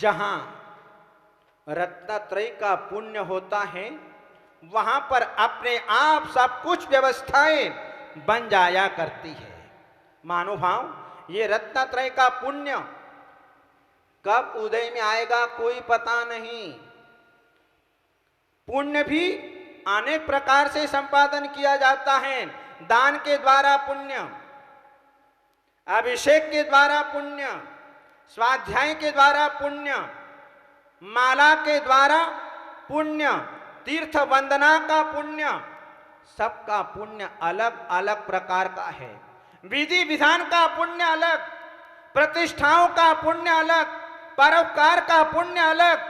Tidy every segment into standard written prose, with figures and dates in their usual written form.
जहां रत्नत्रय का पुण्य होता है वहां पर अपने आप सब कुछ व्यवस्थाएं बन जाया करती है। महानुभाव, ये रत्नत्रय का पुण्य कब उदय में आएगा कोई पता नहीं। पुण्य भी अनेक प्रकार से संपादन किया जाता है। दान के द्वारा पुण्य, अभिषेक के द्वारा पुण्य, स्वाध्याय के द्वारा पुण्य, माला के द्वारा पुण्य, तीर्थ वंदना का पुण्य, सबका पुण्य अलग अलग प्रकार का है। विधि विधान का पुण्य अलग, प्रतिष्ठाओं का पुण्य अलग, परोपकार का पुण्य अलग,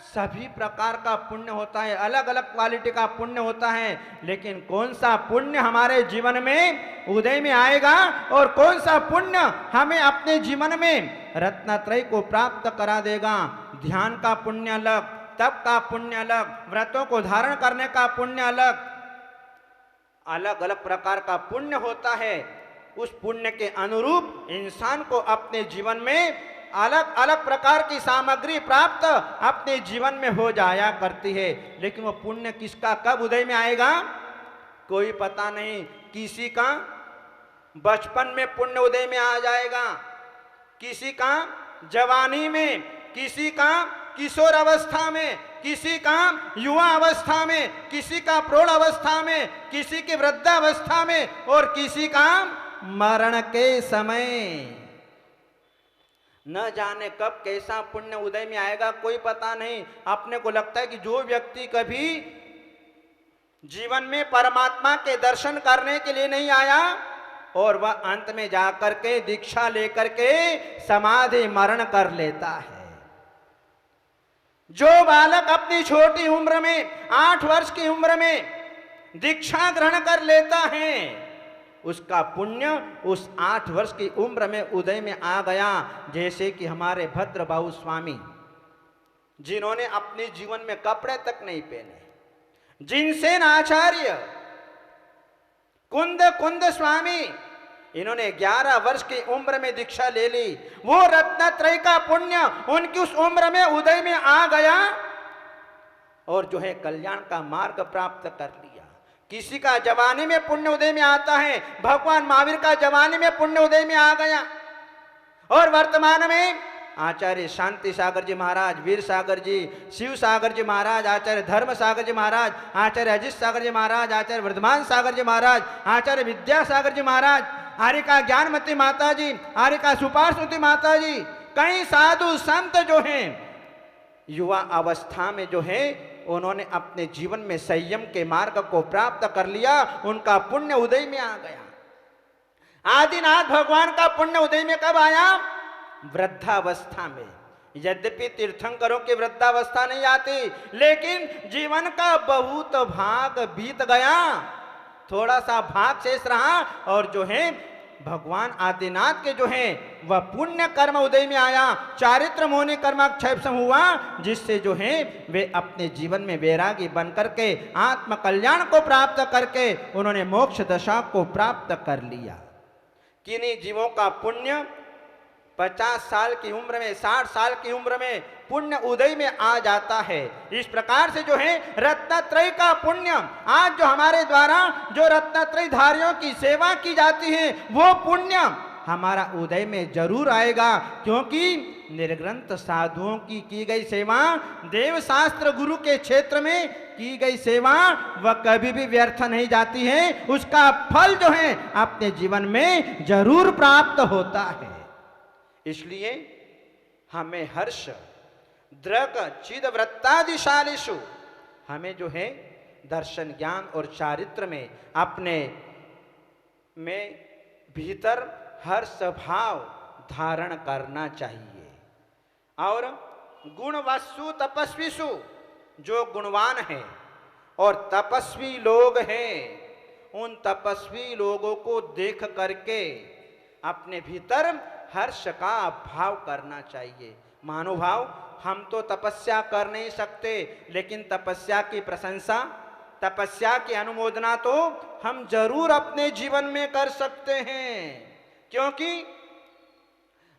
सभी प्रकार का पुण्य होता है, अलग अलग क्वालिटी का पुण्य होता है। लेकिन कौन सा पुण्य हमारे जीवन में उदय में आएगा और कौन सा पुण्य हमें अपने जीवन में रत्नत्रय को प्राप्त करा देगा? ध्यान का पुण्य अलग, तप का पुण्य अलग, व्रतों को धारण करने का पुण्य अलग, अलग अलग प्रकार का पुण्य होता है। उस पुण्य के अनुरूप इंसान को अपने जीवन में अलग अलग प्रकार की सामग्री प्राप्त अपने जीवन में हो जाया करती है। लेकिन वो पुण्य किसका कब उदय में आएगा कोई पता नहीं। किसी का बचपन में पुण्य उदय में आ जाएगा, किसी का जवानी में, किसी का किशोर अवस्था में, किसी का युवा अवस्था में, किसी का प्रौढ़ अवस्था में, किसी की वृद्धावस्था में और किसी का मरण के समय। न जाने कब कैसा पुण्य उदय में आएगा कोई पता नहीं। अपने को लगता है कि जो व्यक्ति कभी जीवन में परमात्मा के दर्शन करने के लिए नहीं आया और वह अंत में जाकर के दीक्षा लेकर के समाधि मरण कर लेता है। जो बालक अपनी छोटी उम्र में 8 वर्ष की उम्र में दीक्षा ग्रहण कर लेता है उसका पुण्य उस 8 वर्ष की उम्र में उदय में आ गया। जैसे कि हमारे भद्रबाहु स्वामी, जिन्होंने अपने जीवन में कपड़े तक नहीं पहने, जिनसेन आचार्य, कुंद स्वामी, इन्होंने 11 वर्ष की उम्र में दीक्षा ले ली। वो रत्नत्रय का पुण्य उनकी उस उम्र में उदय में आ गया और जो है कल्याण का मार्ग प्राप्त कर लिया। किसी का जवानी में पुण्य उदय में आता है, भगवान महावीर का जवानी में पुण्य उदय में आ गया और वर्तमान में आचार्य शांति सागर जी महाराज, वीर सागर जी, शिव सागर जी महाराज, आचार्य धर्म सागर जी महाराज, आचार्य अजित सागर जी महाराज, आचार्य वर्धमान सागर जी महाराज, आचार्य विद्या सागर जी महाराज, आर्यका ज्ञानमती माता जी, आर्यका सुपार्श्वती माता जी, कई साधु संत जो हैं युवा अवस्था में जो है उन्होंने अपने जीवन में संयम के मार्ग को प्राप्त कर लिया। उनका पुण्य उदय में आ गया। आदिनाथ भगवान का पुण्य उदय में कब आया? वृद्धावस्था में। यद्यपि तीर्थंकरों की वृद्धावस्था नहीं आती, लेकिन जीवन का बहुत भाग बीत गया, थोड़ा सा भाग शेष रहा और जो है भगवान आदिनाथ के जो है वह पुण्य कर्म उदय में आया। चारित्र मोनि कर्माक्षेपम हुआ, जिससे जो है वे अपने जीवन में वैरागी बन करके आत्म कल्याण को प्राप्त करके उन्होंने मोक्ष दशा को प्राप्त कर लिया। किन्हीं जीवों का पुण्य 50 साल की उम्र में, 60 साल की उम्र में पुण्य उदय में आ जाता है। इस प्रकार से जो है रत्नत्रय का पुण्य, आज जो हमारे द्वारा जो रत्नत्रय धारियों की सेवा की जाती है वो पुण्य हमारा उदय में जरूर आएगा। क्योंकि निर्ग्रंथ साधुओं की गई सेवा, देव शास्त्र गुरु के क्षेत्र में की गई सेवा वह कभी भी व्यर्थ नहीं जाती है। उसका फल जो है अपने जीवन में जरूर प्राप्त होता है। इसलिए हमें हर्ष द्रग चिद वृत्तादिशालिषु, हमें जो है दर्शन ज्ञान और चारित्र में अपने में भीतर हर्ष भाव धारण करना चाहिए। और गुणवस्सु तपस्वीसु, जो गुणवान है और तपस्वी लोग हैं उन तपस्वी लोगों को देख करके अपने भीतर हर्ष का भाव करना चाहिए। महानुभाव, हम तो तपस्या कर नहीं सकते, लेकिन तपस्या की प्रशंसा, तपस्या की अनुमोदना तो हम जरूर अपने जीवन में कर सकते हैं। क्योंकि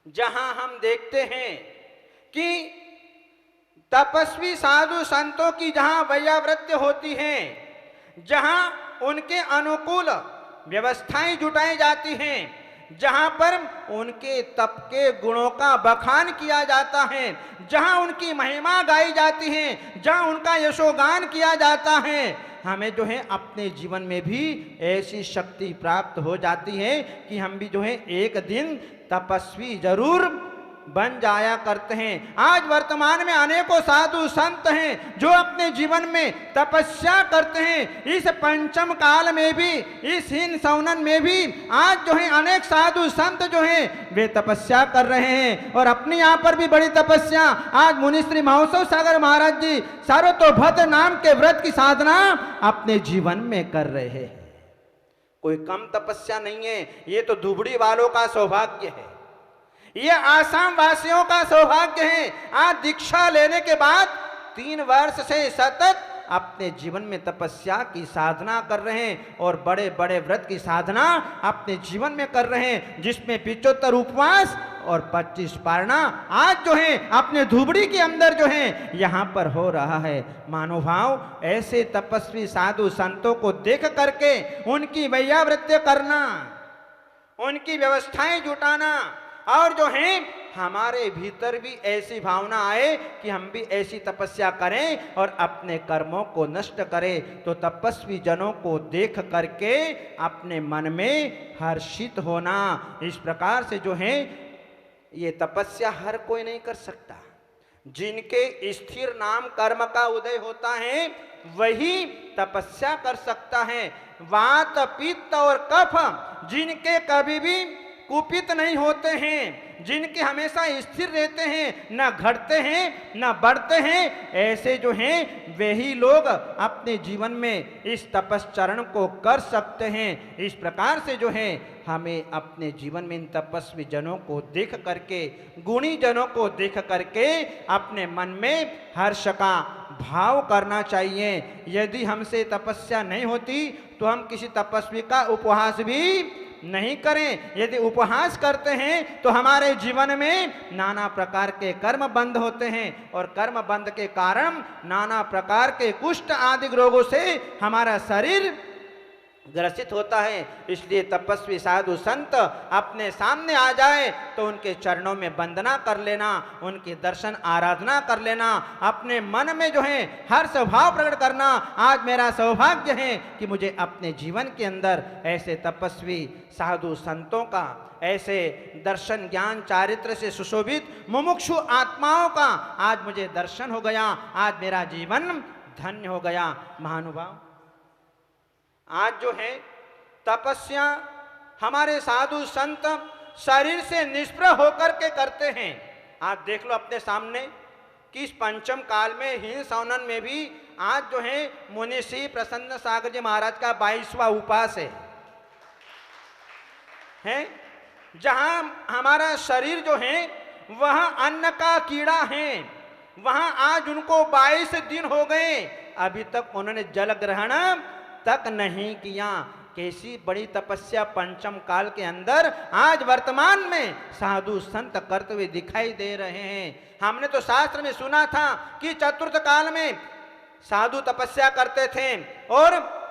जहां हम देखते हैं कि तपस्वी साधु संतों की जहां वैयावृत्ति होती है, जहां उनके अनुकूल व्यवस्थाएं जुटाई जाती हैं, जहां पर उनके तप के गुणों का बखान किया जाता है, जहां उनकी महिमा गाई जाती है, जहां उनका यशोगान किया जाता है, हमें जो है अपने जीवन में भी ऐसी शक्ति प्राप्त हो जाती है कि हम भी जो है एक दिन तपस्वी जरूर बन जाया करते हैं। आज वर्तमान में अनेकों साधु संत हैं जो अपने जीवन में तपस्या करते हैं। इस पंचम काल में भी, इस हीन सौनन में भी आज जो है अनेक साधु संत जो हैं वे तपस्या कर रहे हैं और अपने यहाँ पर भी बड़ी तपस्या। आज मुनिश्री महोत्सव सागर महाराज जी सर्वतोभद्र नाम के व्रत की साधना अपने जीवन में कर रहे हैं। कोई कम तपस्या नहीं है, ये तो धुबड़ी वालों का सौभाग्य है, ये आसाम वासियों का सौभाग्य है। आज दीक्षा लेने के बाद 3 वर्ष से सतत अपने जीवन में तपस्या की साधना कर रहे हैं और बड़े बड़े व्रत की साधना अपने जीवन में कर रहे हैं, जिसमें 75 उपवास और 25 पारणा आज जो है अपने धुबड़ी के अंदर जो है यहाँ पर हो रहा है। मानवभाव, ऐसे तपस्वी साधु संतों को देख करके उनकी वैयावृत्ति करना, उनकी व्यवस्थाएं जुटाना और जो है हमारे भीतर भी ऐसी भावना आए कि हम भी ऐसी तपस्या करें और अपने कर्मों को नष्ट करें, तो तपस्वी जनों को देख करके अपने मन में हर्षित होना। इस प्रकार से जो है ये तपस्या हर कोई नहीं कर सकता। जिनके स्थिर नाम कर्म का उदय होता है वही तपस्या कर सकता है। वात पित्त और कफ जिनके कभी भी कुपित नहीं होते हैं, जिनके हमेशा स्थिर रहते हैं, न घटते हैं न बढ़ते हैं, ऐसे जो हैं वे ही लोग अपने जीवन में इस तपश्चरण को कर सकते हैं। इस प्रकार से जो है हमें अपने जीवन में इन तपस्वी जनों को देख करके, गुणी जनों को देख करके अपने मन में हर्ष का भाव करना चाहिए। यदि हमसे तपस्या नहीं होती तो हम किसी तपस्वी का उपहास भी नहीं करें। यदि उपहास करते हैं तो हमारे जीवन में नाना प्रकार के कर्म बंद होते हैं और कर्म बंद के कारण नाना प्रकार के कुष्ठ आदि रोगों से हमारा शरीर ग्रसित होता है। इसलिए तपस्वी साधु संत अपने सामने आ जाए तो उनके चरणों में वंदना कर लेना, उनके दर्शन आराधना कर लेना, अपने मन में जो है हर्ष भाव प्रकट करना। आज मेरा सौभाग्य है कि मुझे अपने जीवन के अंदर ऐसे तपस्वी साधु संतों का, ऐसे दर्शन ज्ञान चारित्र से सुशोभित मुमुक्षु आत्माओं का आज मुझे दर्शन हो गया, आज मेरा जीवन धन्य हो गया। महानुभाव, आज जो है तपस्या हमारे साधु संत शरीर से निष्प्रह होकर के करते हैं। आज देख लो अपने सामने कि इस पंचम काल में हीन सौनन में भी आज जो है मुनिश्री प्रसन्न सागर जी महाराज का 22वां उपास है, जहां हमारा शरीर जो है वह अन्न का कीड़ा है, वहां आज उनको 22 दिन हो गए, अभी तक उन्होंने जल ग्रहण तक नहीं किया। कैसी बड़ी तपस्या पंचम काल के अंदर आज वर्तमान में साधु संत करते हुए दिखाई दे रहे हैं। हमने तो शास्त्र में सुना था कि चतुर्थ काल में साधु तपस्या करते थे और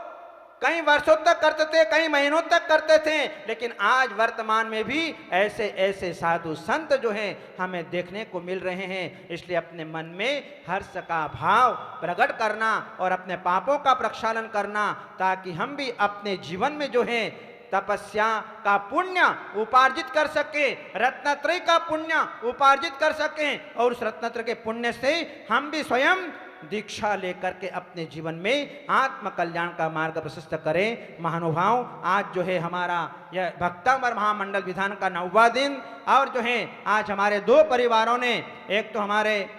कई वर्षों तक करते थे, कई महीनों तक करते थे, लेकिन आज वर्तमान में भी ऐसे ऐसे साधु संत जो हैं हमें देखने को मिल रहे हैं। इसलिए अपने मन में हर्ष का भाव प्रकट करना और अपने पापों का प्रक्षालन करना, ताकि हम भी अपने जीवन में जो है तपस्या का पुण्य उपार्जित कर सके, रत्नत्रय का पुण्य उपार्जित कर सकें और उस रत्नत्रय के पुण्य से हम भी स्वयं दीक्षा लेकर के अपने जीवन में आत्म कल्याण का मार्ग प्रशस्त करें। महानुभाव, आज जो है हमारा यह भक्तामर महामंडल विधान का 9वां दिन और जो है आज हमारे 2 परिवारों ने, एक तो हमारे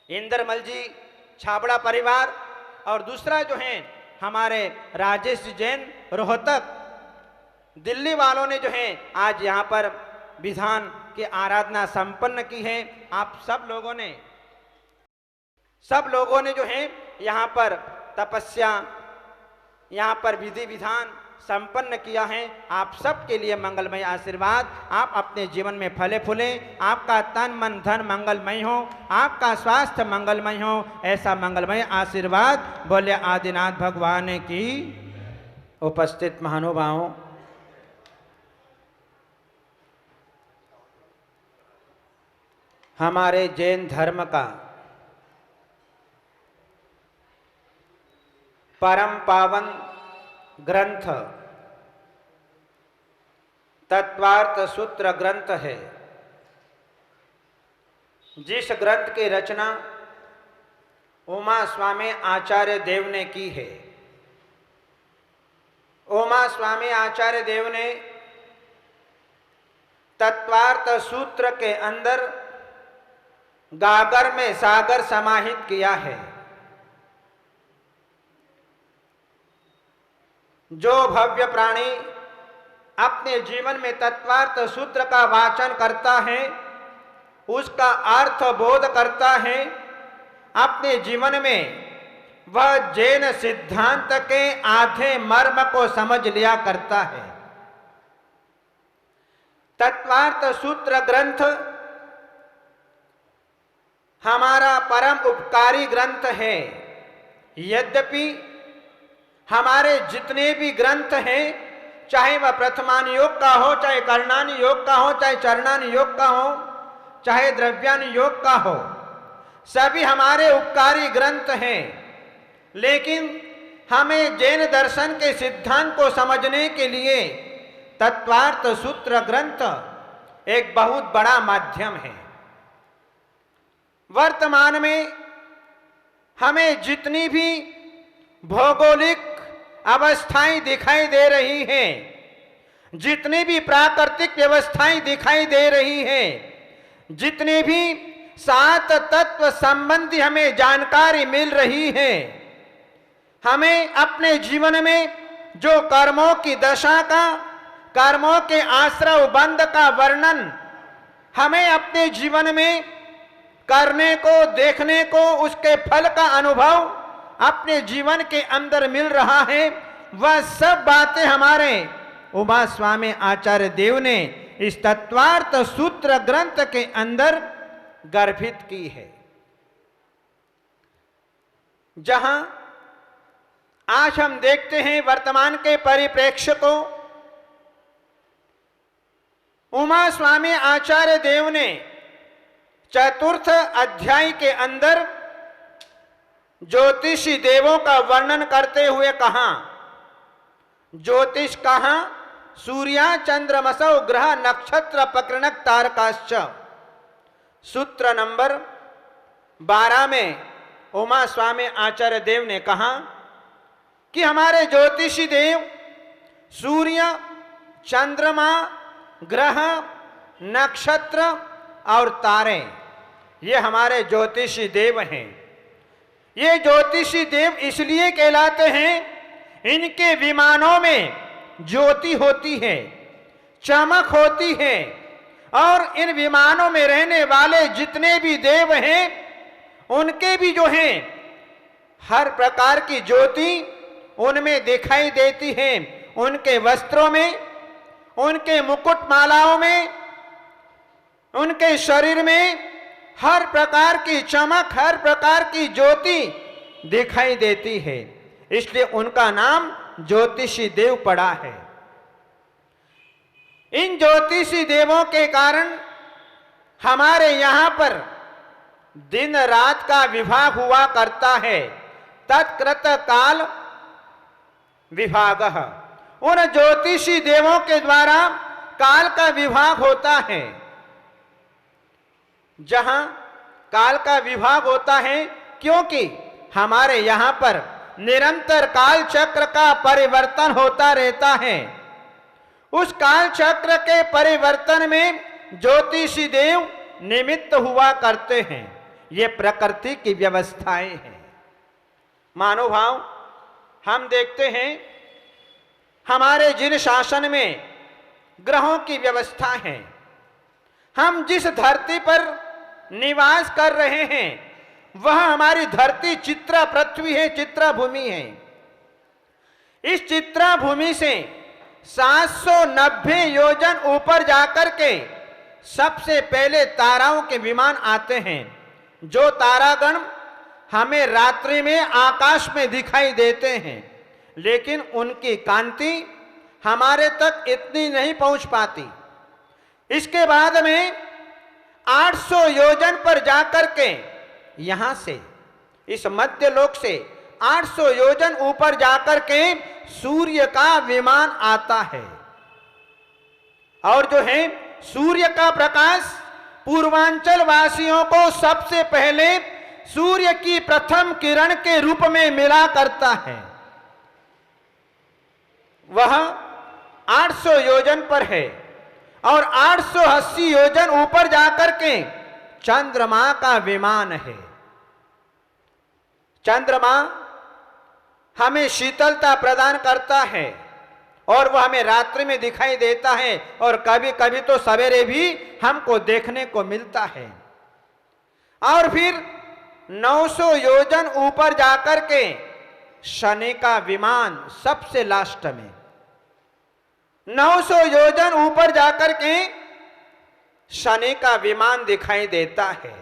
इंद्रमल जी छाबड़ा परिवार और दूसरा जो है हमारे राजेश जैन रोहतक दिल्ली वालों ने जो है आज यहाँ पर विधान की आराधना संपन्न की है। आप सब लोगों ने जो है यहाँ पर तपस्या, यहाँ पर विधि विधान संपन्न किया है। आप सबके लिए मंगलमय आशीर्वाद। आप अपने जीवन में फले फूलें, आपका तन मन धन मंगलमय हो, आपका स्वास्थ्य मंगलमय हो, ऐसा मंगलमय आशीर्वाद बोले आदिनाथ भगवान की। उपस्थित महानुभावों, हमारे जैन धर्म का परम पावन ग्रंथ तत्वार्थ सूत्र ग्रंथ है, जिस ग्रंथ की रचना उमा स्वामी आचार्य देव ने की है। उमा स्वामी आचार्य देव ने तत्वार्थ सूत्र के अंदर गागर में सागर समाहित किया है। जो भव्य प्राणी अपने जीवन में तत्वार्थ सूत्र का वाचन करता है, उसका अर्थ बोध करता है, अपने जीवन में वह जैन सिद्धांत के आधे मर्म को समझ लिया करता है। तत्वार्थ सूत्र ग्रंथ हमारा परम उपकारी ग्रंथ है। यद्यपि हमारे जितने भी ग्रंथ हैं, चाहे वह प्रथमान योग का हो, चाहे कर्णान योग का हो, चाहे चरणान योग का हो, चाहे द्रव्यान योग का हो, सभी हमारे उपकारी ग्रंथ हैं। लेकिन हमें जैन दर्शन के सिद्धांत को समझने के लिए तत्वार्थ सूत्र ग्रंथ एक बहुत बड़ा माध्यम है। वर्तमान में हमें जितनी भी भौगोलिक अवस्थाएं दिखाई दे रही हैं, जितनी भी प्राकृतिक व्यवस्थाएं दिखाई दे रही हैं, जितने भी 7 तत्व संबंधी हमें जानकारी मिल रही है, हमें अपने जीवन में जो कर्मों की दशा का, कर्मों के आश्रय बंध का वर्णन हमें अपने जीवन में करने को, देखने को, उसके फल का अनुभव अपने जीवन के अंदर मिल रहा है, वह सब बातें हमारे उमा स्वामी आचार्य देव ने इस तत्वार्थ सूत्र ग्रंथ के अंदर गर्भित की है। जहां आज हम देखते हैं वर्तमान के परिप्रेक्ष्य को, उमा स्वामी आचार्य देव ने चतुर्थ अध्याय के अंदर ज्योतिषी देवों का वर्णन करते हुए कहा, ज्योतिष कहा सूर्या चंद्रमसौ ग्रह नक्षत्र पकृणक तारकाश्च। सूत्र नंबर 12 में उमा स्वामी आचार्य देव ने कहा कि हमारे ज्योतिषी देव सूर्य, चंद्रमा, ग्रह, नक्षत्र और तारे, ये हमारे ज्योतिषी देव हैं। ये ज्योतिषी देव इसलिए कहलाते हैं, इनके विमानों में ज्योति होती है, चमक होती है, और इन विमानों में रहने वाले जितने भी देव हैं, उनके भी जो हैं हर प्रकार की ज्योति उनमें दिखाई देती है। उनके वस्त्रों में, उनके मुकुट मालाओं में, उनके शरीर में हर प्रकार की चमक, हर प्रकार की ज्योति दिखाई देती है। इसलिए उनका नाम ज्योतिषी देव पड़ा है। इन ज्योतिषी देवों के कारण हमारे यहाँ पर दिन रात का विभाग हुआ करता है। तत्कृत काल विभागः, उन ज्योतिषी देवों के द्वारा काल का विभाग होता है। जहां काल का विभाग होता है, क्योंकि हमारे यहां पर निरंतर काल चक्र का परिवर्तन होता रहता है। उस काल चक्र के परिवर्तन में ज्योतिषी देव निमित्त हुआ करते हैं। ये प्रकृति की व्यवस्थाएं हैं। मानवभाव, हम देखते हैं हमारे जिन शासन में ग्रहों की व्यवस्था है, हम जिस धरती पर निवास कर रहे हैं, वह हमारी धरती चित्रा पृथ्वी है, चित्रा भूमि है। इस चित्रा भूमि से 790 योजन ऊपर जाकर के सबसे पहले ताराओं के विमान आते हैं। जो तारागण हमें रात्रि में आकाश में दिखाई देते हैं, लेकिन उनकी कांति हमारे तक इतनी नहीं पहुंच पाती। इसके बाद में 800 योजन पर जाकर के यहां से, इस मध्य लोक से 800 योजन ऊपर जाकर के सूर्य का विमान आता है। और जो है सूर्य का प्रकाश पूर्वांचल वासियों को सबसे पहले सूर्य की प्रथम किरण के रूप में मिला करता है। वह 800 योजन पर है और 880 योजन ऊपर जाकर के चंद्रमा का विमान है। चंद्रमा हमें शीतलता प्रदान करता है और वह हमें रात्रि में दिखाई देता है और कभी कभी तो सवेरे भी हमको देखने को मिलता है। और फिर 900 योजन ऊपर जाकर के शनि का विमान सबसे लास्ट में, 900 योजन ऊपर जाकर के शनि का विमान दिखाई देता है।